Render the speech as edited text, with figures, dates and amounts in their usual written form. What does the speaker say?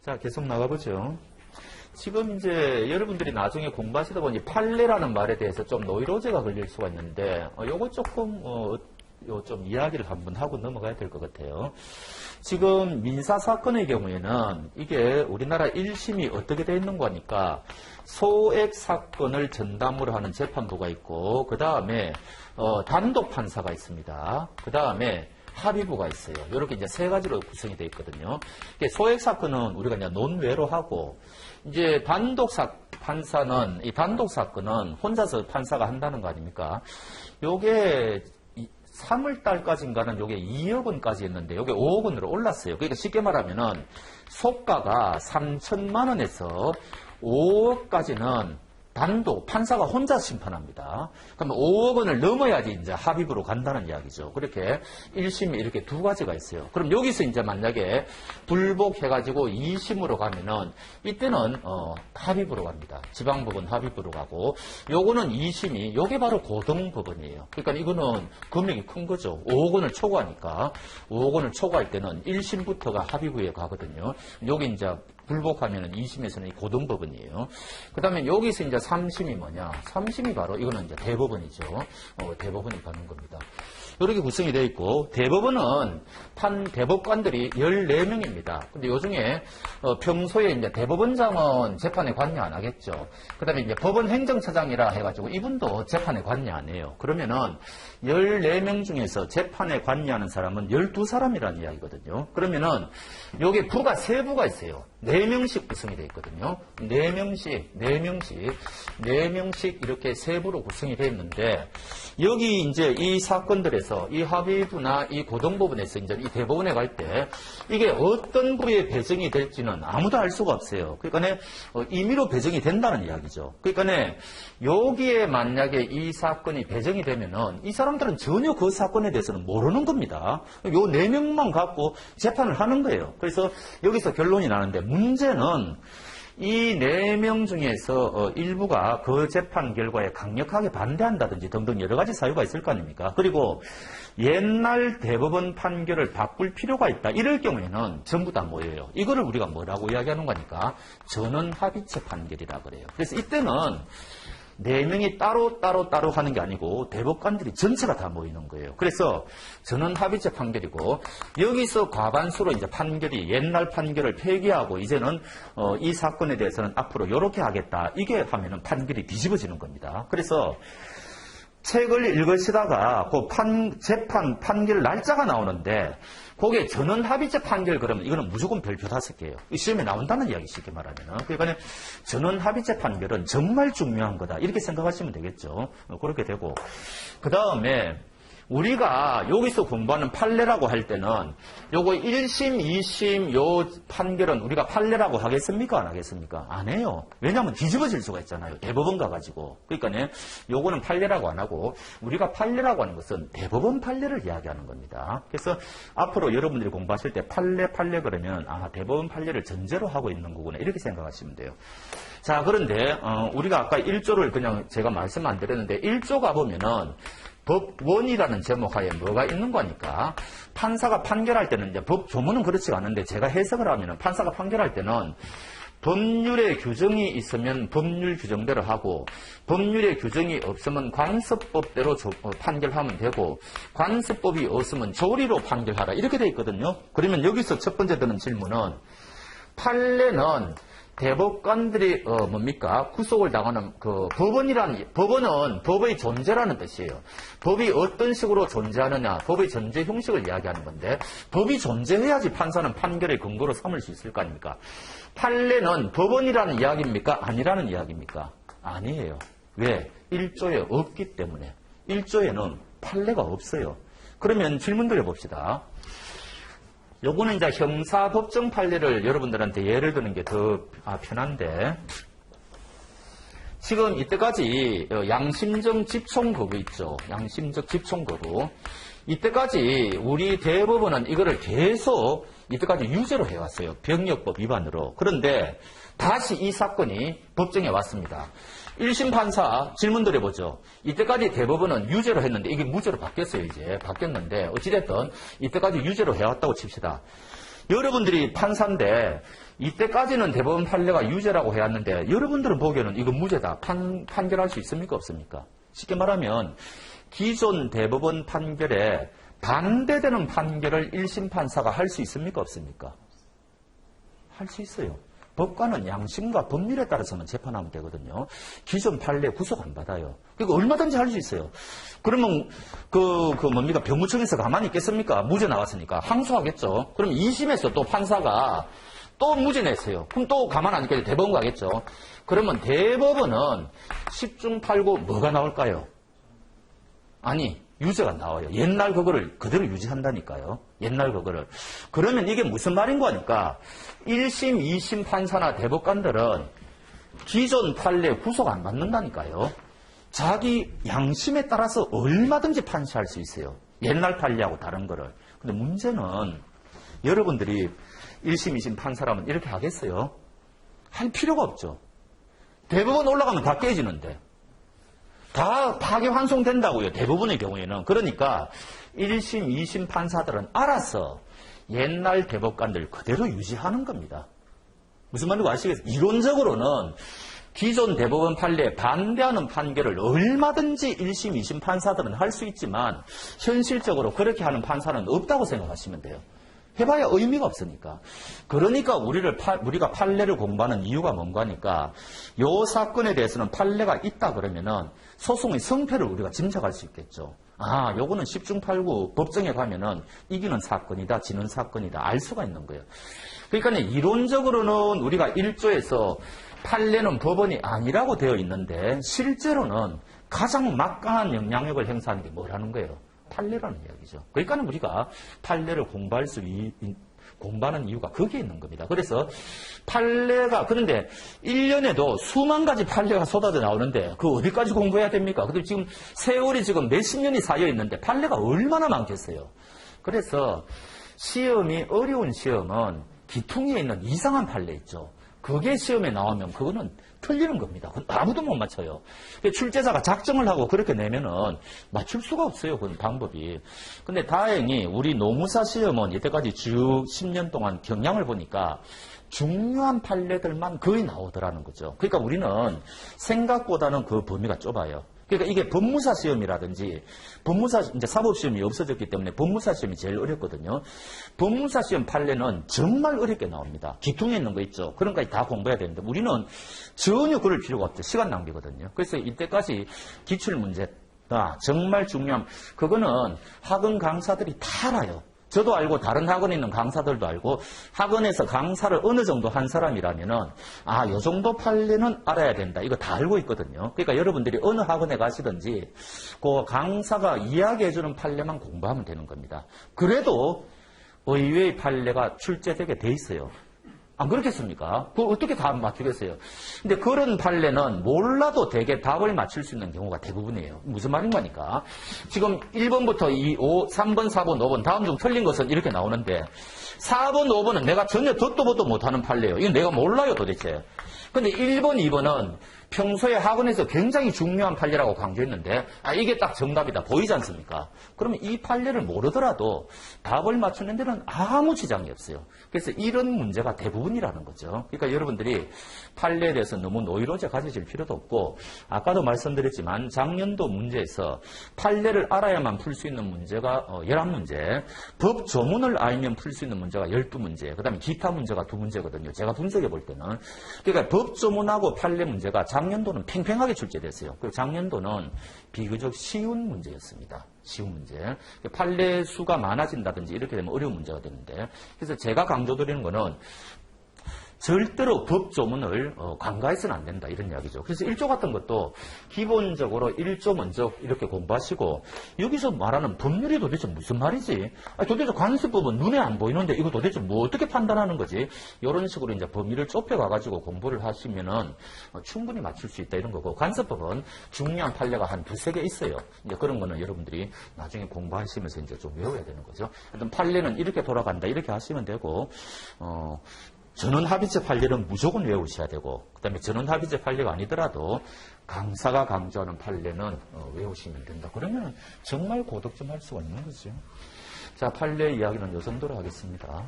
자, 계속 나가보죠. 지금 이제 여러분들이 나중에 공부하시다 보니 판례라는 말에 대해서 좀 노이로제가 걸릴 수가 있는데, 요거 조금, 좀 이야기를 한번 하고 넘어가야 될 것 같아요. 지금 민사사건의 경우에는 이게 우리나라 1심이 어떻게 되어 있는 거니까 소액 사건을 전담으로 하는 재판부가 있고, 그 다음에, 단독 판사가 있습니다. 그 다음에 합의부가 있어요. 이렇게 이제 세 가지로 구성이 되어 있거든요. 소액 사건은 우리가 이제 논외로 하고, 이제 판사는, 이 단독 사건은 혼자서 판사가 한다는 거 아닙니까? 요게 3월 달까지인가는 요게 2억 원까지 했는데, 요게 5억 원으로 올랐어요. 그러니까 쉽게 말하면은, 속가가 3천만 원에서 5억까지는 단독, 판사가 혼자 심판합니다. 그러면 5억 원을 넘어야지 이제 합의부로 간다는 이야기죠. 그렇게 1심이 이렇게 두 가지가 있어요. 그럼 여기서 이제 만약에 불복해가지고 2심으로 가면은 이때는 합의부로 갑니다. 지방법원 합의부로 가고, 요거는 2심이, 요게 바로 고등법원이에요. 그러니까 이거는 금액이 큰 거죠. 5억 원을 초과하니까 5억 원을 초과할 때는 1심부터가 합의부에 가거든요. 여기 이제 불복하면은 2심에서는 이 고등법원이에요. 그 다음에 여기서 이제 3심이 뭐냐? 3심이 바로 이거는 이제 대법원이죠. 대법원이 가는 겁니다. 이렇게 구성이 되어 있고, 대법원은 대법관들이 14명입니다. 근데 요 중에 평소에 이제 대법원장은 재판에 관여 안 하겠죠. 그 다음에 이제 법원 행정처장이라 해가지고 이분도 재판에 관여 안 해요. 그러면은 14명 중에서 재판에 관여하는 사람은 12사람이라는 이야기거든요. 그러면은 요게 부가 3부가 있어요. 4명씩 구성이 되어 있거든요. 4명씩 이렇게 3부로 구성이 되어 있는데, 여기 이제 이 사건들에서 이 합의부나 이 고등법원에서 이제 이 대법원에 갈 때 이게 어떤 부에 배정이 될지는 아무도 알 수가 없어요. 그러니까 임의로 배정이 된다는 이야기죠. 그러니까 여기에 만약에 이 사건이 배정이 되면은 이 사람들은 전혀 그 사건에 대해서는 모르는 겁니다. 요 4명만 갖고 재판을 하는 거예요. 그래서 여기서 결론이 나는데, 문제는 이 4명 중에서 일부가 그 재판 결과에 강력하게 반대한다든지 등등 여러 가지 사유가 있을 거 아닙니까? 그리고 옛날 대법원 판결을 바꿀 필요가 있다. 이럴 경우에는 전부 다 모여요. 이거를 우리가 뭐라고 이야기하는 거니까 전원 합의체 판결이라 그래요. 그래서 이때는 4명이 따로 하는 게 아니고 대법관들이 전체가 다 모이는 거예요. 그래서 전원 합의체 판결이고, 여기서 과반수로 이제 판결이 옛날 판결을 폐기하고 이제는 이 사건에 대해서는 앞으로 이렇게 하겠다. 이게 하면은 판결이 뒤집어지는 겁니다. 그래서 책을 읽으시다가 그 재판 판결 날짜가 나오는데, 그게 전원 합의체 판결 그러면 이거는 무조건 별표 5개예요. 시험에 나온다는 이야기 쉽게 말하면. 그러니까 전원 합의체 판결은 정말 중요한 거다. 이렇게 생각하시면 되겠죠. 그렇게 되고, 그 다음에 우리가 여기서 공부하는 판례라고 할 때는 요거 1심, 2심 요 판결은 우리가 판례라고 하겠습니까? 안 하겠습니까? 안 해요. 왜냐하면 뒤집어질 수가 있잖아요. 대법원 가가지고. 그러니까 요거는 판례라고 안 하고, 우리가 판례라고 하는 것은 대법원 판례를 이야기하는 겁니다. 그래서 앞으로 여러분들이 공부하실 때 판례 그러면 대법원 판례를 전제로 하고 있는 거구나. 이렇게 생각하시면 돼요. 자, 그런데 우리가 아까 1조를 그냥 제가 말씀 안 드렸는데, 1조 가보면은 법원이라는 제목 하에 뭐가 있는 거니까, 판사가 판결할 때는 이제 법 조문은 그렇지가 않은데 제가 해석을 하면은 판사가 판결할 때는 법률의 규정이 있으면 법률 규정대로 하고, 법률의 규정이 없으면 관습법대로 판결하면 되고, 관습법이 없으면 조리로 판결하라. 이렇게 돼 있거든요. 그러면 여기서 첫 번째 드는 질문은, 판례는 대법관들이 구속을 당하는 법원은 법의 존재라는 뜻이에요. 법이 어떤 식으로 존재하느냐, 법의 존재 형식을 이야기하는 건데, 법이 존재해야지 판사는 판결의 근거로 삼을 수 있을 거 아닙니까? 판례는 법원이라는 이야기입니까? 아니라는 이야기입니까? 아니에요. 왜? 1조에 없기 때문에. 1조에는 판례가 없어요. 그러면 질문 드려봅시다. 요거는 이제 형사법정 판례를 여러분들한테 예를 드는 게 더 편한데, 지금 이때까지 양심적 집총거부 있죠. 양심적 집총거부. 이때까지 우리 대법원은 이거를 계속 이때까지 유죄로 해왔어요. 병역법 위반으로. 그런데 다시 이 사건이 법정에 왔습니다. 1심 판사 질문 드려보죠. 이때까지 대법원은 유죄로 했는데 이게 무죄로 바뀌었어요. 이제 바뀌었는데 어찌됐든 이때까지 유죄로 해왔다고 칩시다. 여러분들이 판사인데 이때까지는 대법원 판례가 유죄라고 해왔는데 여러분들은 보기에는 이거 무죄다. 판결할 수 있습니까? 없습니까? 쉽게 말하면 기존 대법원 판결에 반대되는 판결을 1심 판사가 할 수 있습니까? 없습니까? 할 수 있어요. 법관은 양심과 법률에 따라서만 재판하면 되거든요. 기존 판례 구속 안 받아요. 그러니까 얼마든지 할 수 있어요. 그러면 뭡니까? 변무청에서 가만히 있겠습니까? 무죄 나왔으니까 항소하겠죠. 그럼 2심에서 또 판사가 또 무죄 냈어요. 그럼 또 가만 안 있겠죠. 대법원 가겠죠. 그러면 대법원은 10중 8구 뭐가 나올까요? 아니, 유죄가 나와요. 옛날 그거를 그대로 유지한다니까요. 옛날 그거를. 그러면 이게 무슨 말인가 하니까 1심, 2심 판사나 대법관들은 기존 판례 구속 안 받는다니까요. 자기 양심에 따라서 얼마든지 판시할 수 있어요. 옛날 판례하고 다른 거를. 근데 문제는 여러분들이 1심, 2심 판사라면 이렇게 하겠어요? 할 필요가 없죠. 대법원 올라가면 다 깨지는데. 다 파기환송된다고요. 대부분의 경우에는. 그러니까 1심, 2심 판사들은 알아서 옛날 대법관들 그대로 유지하는 겁니다. 무슨 말인지 아시겠어요? 이론적으로는 기존 대법원 판례에 반대하는 판결을 얼마든지 1심, 2심 판사들은 할 수 있지만 현실적으로 그렇게 하는 판사는 없다고 생각하시면 돼요. 해봐야 의미가 없으니까. 그러니까 우리가 판례를 공부하는 이유가 뭔가 하니까 요 사건에 대해서는 판례가 있다 그러면은 소송의 성패를 우리가 짐작할 수 있겠죠. 아, 요거는 10중 8구 법정에 가면은 이기는 사건이다, 지는 사건이다 알 수가 있는 거예요. 그러니까 이론적으로는 우리가 1조에서 판례는 법원이 아니라고 되어 있는데 실제로는 가장 막강한 영향력을 행사하는 게 뭐라는 거예요? 판례라는 이야기죠. 그러니까 우리가 판례를 공부하는 이유가 거기에 있는 겁니다. 그래서 판례가, 그런데 1년에도 수만 가지 판례가 쏟아져 나오는데 그 어디까지 공부해야 됩니까? 근데 지금 세월이 지금 몇십 년이 쌓여 있는데 판례가 얼마나 많겠어요. 그래서 시험이 어려운 시험은 기퉁에 있는 이상한 판례 있죠. 그게 시험에 나오면 그거는 틀리는 겁니다. 아무도 못 맞춰요. 출제자가 작정을 하고 그렇게 내면은 맞출 수가 없어요. 그건 방법이. 근데 다행히 우리 노무사 시험은 이때까지 쭉 10년 동안 경향을 보니까 중요한 판례들만 거의 나오더라는 거죠. 그러니까 우리는 생각보다는 그 범위가 좁아요. 그러니까 이게 법무사 시험이라든지 이제 사법시험이 없어졌기 때문에 법무사 시험이 제일 어렵거든요. 법무사 시험 판례는 정말 어렵게 나옵니다. 기퉁에 있는 거 있죠. 그런 것까지 다 공부해야 되는데 우리는 전혀 그럴 필요가 없죠. 시간 낭비거든요. 그래서 이때까지 기출문제가 정말 중요한, 그거는 학원 강사들이 다 알아요. 저도 알고 다른 학원에 있는 강사들도 알고 학원에서 강사를 어느 정도 한 사람이라면은 아, 요 정도 판례는 알아야 된다. 이거 다 알고 있거든요. 그러니까 여러분들이 어느 학원에 가시든지 그 강사가 이야기해주는 판례만 공부하면 되는 겁니다. 그래도 의외의 판례가 출제되게 돼 있어요. 안 그렇겠습니까? 그걸 어떻게 다 맞추겠어요? 근데 그런 판례는 몰라도 되게 답을 맞출 수 있는 경우가 대부분이에요. 무슨 말인가 하니까. 지금 1번부터 2, 5, 3번, 4번, 5번, 다음 중 틀린 것은 이렇게 나오는데 4번, 5번은 내가 전혀 듣도 보도 못하는 판례예요. 이건 내가 몰라요, 도대체. 근데 1번, 2번은 평소에 학원에서 굉장히 중요한 판례라고 강조했는데 아, 이게 딱 정답이다. 보이지 않습니까? 그러면 이 판례를 모르더라도 답을 맞추는 데는 아무 지장이 없어요. 그래서 이런 문제가 대부분이라는 거죠. 그러니까 여러분들이 판례에 대해서 너무 노이로제 가지실 필요도 없고 아까도 말씀드렸지만 작년도 문제에서 판례를 알아야만 풀 수 있는 문제가 11문제, 법 조문을 알면 풀 수 있는 문제가 12문제, 그 다음에 기타 문제가 2문제거든요. 제가 분석해 볼 때는. 그러니까 법 조문하고 판례 문제가 작년도는 팽팽하게 출제됐어요. 그리고 작년도는 비교적 쉬운 문제였습니다. 쉬운 문제. 판례 수가 많아진다든지 이렇게 되면 어려운 문제가 되는데, 그래서 제가 강조드리는 거는 절대로 법 조문을 간과해서는 안 된다 이런 이야기죠. 그래서 1조 같은 것도 기본적으로 1조 먼저 이렇게 공부하시고 여기서 말하는 법률이 도대체 무슨 말이지? 아니, 도대체 관습법은 눈에 안 보이는데 이거 도대체 뭐 어떻게 판단하는 거지? 이런 식으로 이제 범위를 좁혀가가지고 공부를 하시면은 충분히 맞출 수 있다 이런 거고, 관습법은 중요한 판례가 한 두세 개 있어요. 이제 그런 거는 여러분들이 나중에 공부하시면서 이제 좀 외워야 되는 거죠. 하여튼 판례는 이렇게 돌아간다 이렇게 하시면 되고, 전원합의체 판례는 무조건 외우셔야 되고, 그 다음에 전원합의체 판례가 아니더라도 강사가 강조하는 판례는 외우시면 된다. 그러면 정말 고득점할 수가 있는 거죠. 자, 판례 이야기는 이 정도로 하겠습니다.